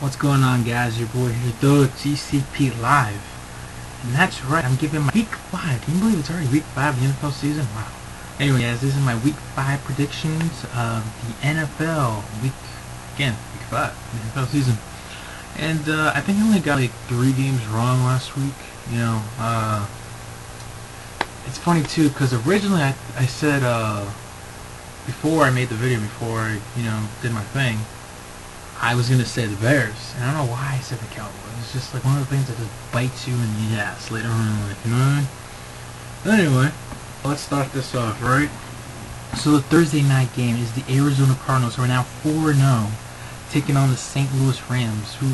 What's going on, guys? Your boy here, Doug GCP Live. And that's right, I'm giving my week 5. Can you believe it's already week 5 of the NFL season? Wow. Anyway, guys, this is my week 5 predictions of the NFL. Week 5 of the NFL season. And I think I only got like 3 games wrong last week. It's funny too, because originally I said, before I made the video, before I, did my thing, I was going to say the Bears, and I don't know why I said the Cowboys. It's just like one of the things that just bites you in the ass later on in life, you know what I mean? But anyway, let's start this off, right? So the Thursday night game is the Arizona Cardinals, who are now 4-0, taking on the St. Louis Rams, who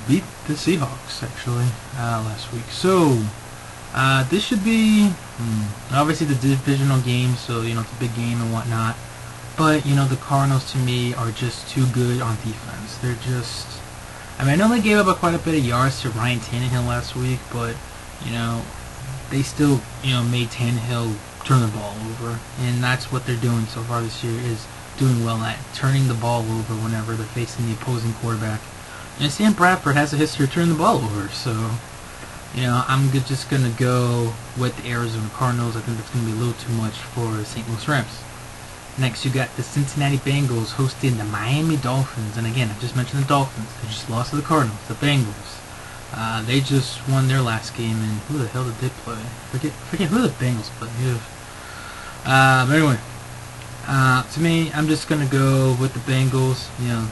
beat the Seahawks, actually, last week. So, this should be, obviously the divisional game, so, it's a big game and whatnot. But, the Cardinals, to me, are just too good on defense. They're just... I know they gave up quite a bit of yards to Ryan Tannehill last week, but, they still, made Tannehill turn the ball over. And that's what they're doing so far this year, is doing well at turning the ball over whenever they're facing the opposing quarterback. And Sam Bradford has a history of turning the ball over, so... I'm just going to go with the Arizona Cardinals. I think that's going to be a little too much for St. Louis Rams. Next, you got the Cincinnati Bengals hosting the Miami Dolphins. And again, I just mentioned the Dolphins. They just lost to the Cardinals, the Bengals. They just won their last game, and who the hell did they play? Forget who the Bengals played. But anyway, to me, I'm just going to go with the Bengals.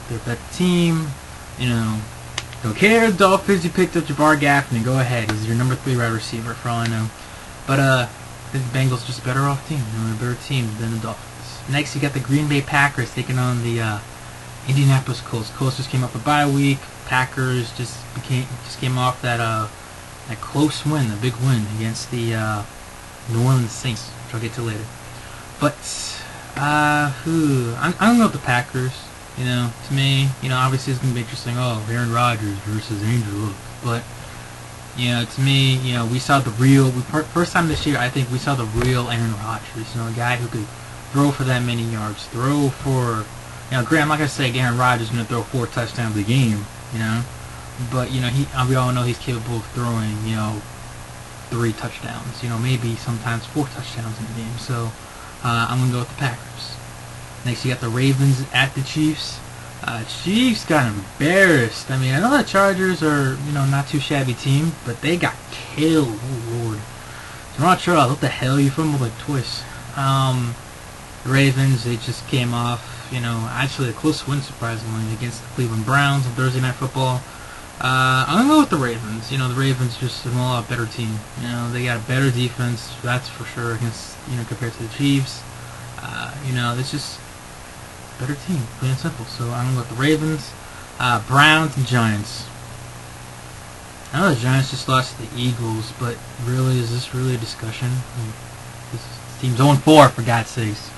They're a better team. Don't care, Dolphins, you picked up Jabbar Gaffney. Go ahead. He's your number 3 wide receiver, for all I know. But I think the Bengals are just a better off team. They're a better team than the Dolphins. Next, you got the Green Bay Packers taking on the Indianapolis Colts. Colts just came off a bye week. Packers just came off that close win, the big win against the New Orleans Saints, which I'll get to later. But I'm going to go with the Packers. To me, obviously it's going to be interesting. Oh, Aaron Rodgers versus Andrew Luck. But, to me, we saw the real, first time this year, I think we saw the real Aaron Rodgers. A guy who could throw for that many yards, throw for, Grant, I'm not going to say Aaron Rodgers is going to throw 4 touchdowns a game, but, we all know he's capable of throwing, 3 touchdowns, maybe sometimes 4 touchdowns in a game. So, I'm going to go with the Packers. Next, you got the Ravens at the Chiefs. Chiefs got embarrassed. I know the Chargers are, not too shabby team, but they got killed. Oh, Lord. Jamal Charles, what the hell? You fumbled like twice. The Ravens, they just came off, actually a close win, surprisingly, against the Cleveland Browns on Thursday Night Football. I'm going to go with the Ravens. The Ravens just a lot better team. They got a better defense, that's for sure, against, compared to the Chiefs. It's just a better team, plain and simple. So I'm going to go with the Ravens. Browns and Giants. I know the Giants just lost to the Eagles, but really, is this really a discussion? This team's 0-4, for God's sakes.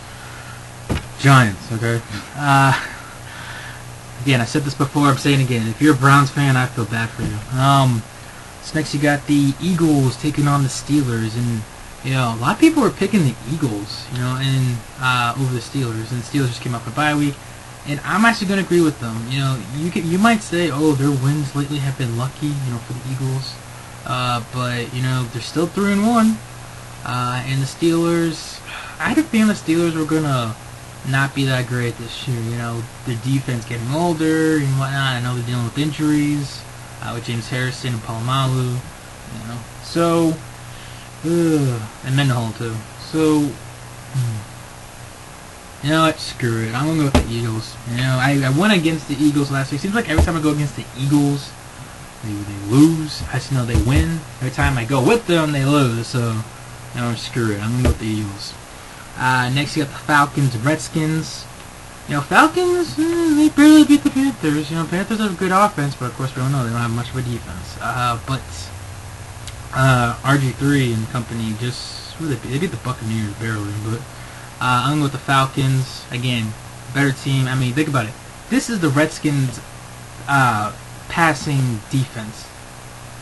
Giants, okay? Again, I said this before, I'm saying it again. If you're a Browns fan, I feel bad for you. So next you got the Eagles taking on the Steelers, and a lot of people were picking the Eagles, and over the Steelers, and the Steelers just came off a bye week, and I'm actually going to agree with them. You might say, oh, their wins lately have been lucky, for the Eagles, but they're still 3-1, and the Steelers, I had a feeling the Steelers were gonna not be that great this year. Their defense getting older and whatnot. I know they're dealing with injuries with James Harrison and Palomalu, so and Mendenhall too. So what? Screw it. I'm gonna go with the Eagles. I went against the Eagles last week. Seems like every time I go against the Eagles, they lose. Actually, no, they win. Every time I go with them, they lose. So screw it. I'm gonna go with the Eagles. Next, you got the Falcons and Redskins. Falcons, they barely beat the Panthers. Panthers have a good offense, but of course we don't know. They don't have much of a defense. But RG3 and company they beat the Buccaneers barely. But I'm going to go with the Falcons. Again, better team. Think about it. This is the Redskins' passing defense.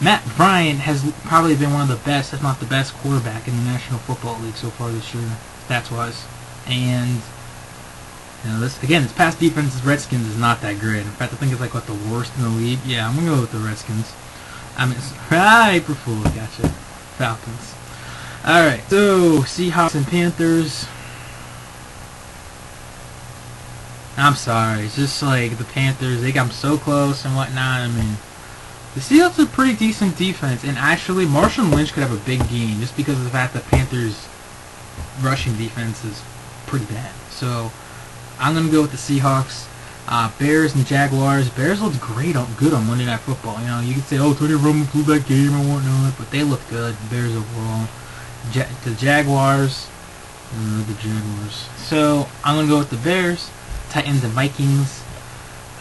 Matt Bryant has probably been one of the best, if not the best, quarterback in the National Football League so far this year, stats-wise. And You know, this pass defense, Redskins is not that great. In fact, I think it's like what the worst in the league. Yeah, I'm gonna go with the Redskins. I mean, April Fool, gotcha. Falcons. All right, so Seahawks and Panthers. I'm sorry, it's just like the Panthers. They got them so close and whatnot. I mean, the Seahawks are pretty decent defense, and actually, Marshawn Lynch could have a big game just because of the fact that Panthers' rushing defense is pretty bad. So I'm gonna go with the Seahawks. Bears and Jaguars. Bears looked good on Monday Night Football. You know, you could say, oh, Tony Romo flew that game and whatnot, but they looked good. Bears overall. The Jaguars. The Jaguars. So I'm gonna go with the Bears. Titans and Vikings.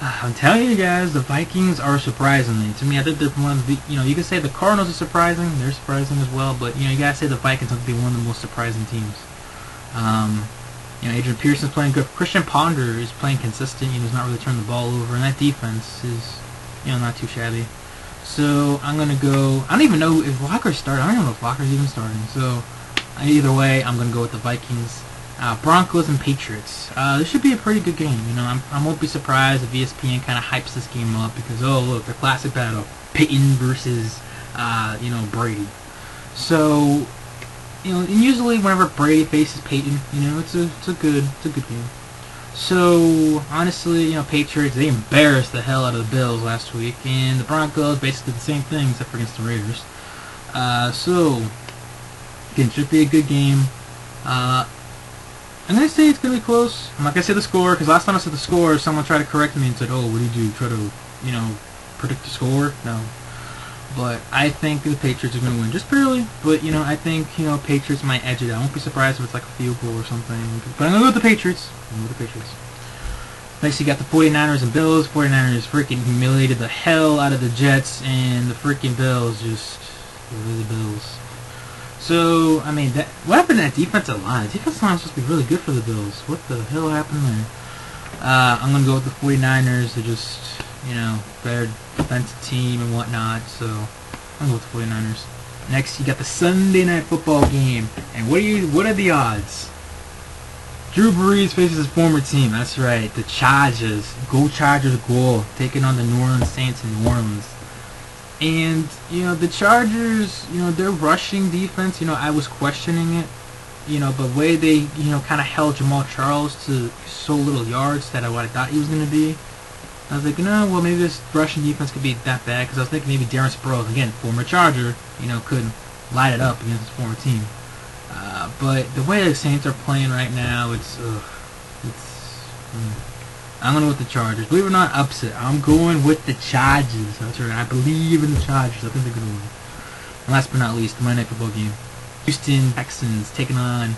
I'm telling you guys, the Vikings are surprising me. To me, I think they're one of the, you can say the Cardinals are surprising. They're surprising as well, but, you gotta say the Vikings have to be one of the most surprising teams. Adrian Pearson's playing good. Christian Ponder is playing consistent. He's not really turning the ball over, and that defense is, not too shabby. So I'm gonna go. I don't even know if Locker's starting. I don't even know if Locker's even starting. So either way, I'm gonna go with the Vikings. Broncos and Patriots. This should be a pretty good game. I won't be surprised if ESPN kind of hypes this game up because, oh look, the classic battle, Peyton versus, Brady. So, and usually whenever Brady faces Peyton, it's a good game. So honestly, Patriots, they embarrassed the hell out of the Bills last week, and the Broncos basically the same thing except for against the Raiders. So again, should be a good game. I'm going to say it's going to be close. I'm not going to say the score, because last time I said the score, someone tried to correct me and said, oh, what did you do? Try to, predict the score? No. But I think the Patriots are going to win just barely. But, I think, Patriots might edge it out. I won't be surprised if it's like a field goal or something. But I'm going to go with the Patriots. Next, you got the 49ers and Bills. 49ers freaking humiliated the hell out of the Jets, and the freaking Bills just, the Bills. So, I mean, what happened to that defensive line? The defensive line is supposed to be really good for the Bills. What the hell happened there? I'm going to go with the 49ers. They're just, better defensive team and whatnot. So, I'm going to go with the 49ers. Next, you got the Sunday Night Football game. And what are the odds? Drew Brees faces his former team. That's right, the Chargers. Go Chargers, go. Taking on the New Orleans Saints in New Orleans. And, the Chargers, their rushing defense, I was questioning it. The way they, kind of held Jamal Charles to so little yards that I thought he was going to be. I was like, well, maybe this rushing defense could be that bad. Because I was thinking maybe Darren Sproles, again, former Charger, could light it up against his former team. But the way the Saints are playing right now, I'm going to go with the Chargers. Believe it or not, upset. I'm going with the Chargers. That's right. I believe in the Chargers. I think they're going to win. And last but not least, the Monday Night Football game. Houston Texans taking on,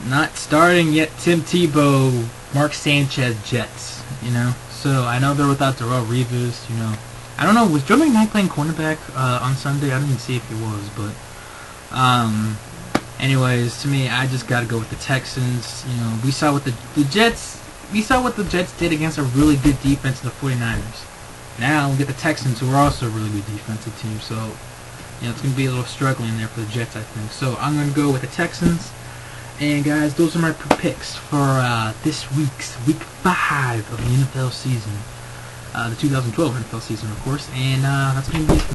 not starting yet, Tim Tebow, Mark Sanchez Jets. So I know they're without Darrelle Revis. I don't know. Was Joe McKnight playing cornerback on Sunday? I didn't even see if he was, but anyways, to me, I just got to go with the Texans. We saw what the Jets. We saw what the Jets did against a really good defense in the 49ers. Now we get the Texans, who are also a really good defensive team. So, it's going to be a little struggling there for the Jets, I think. So I'm going to go with the Texans. And guys, those are my picks for this week's Week 5 of the NFL season. The 2012 NFL season, of course. And that's going to be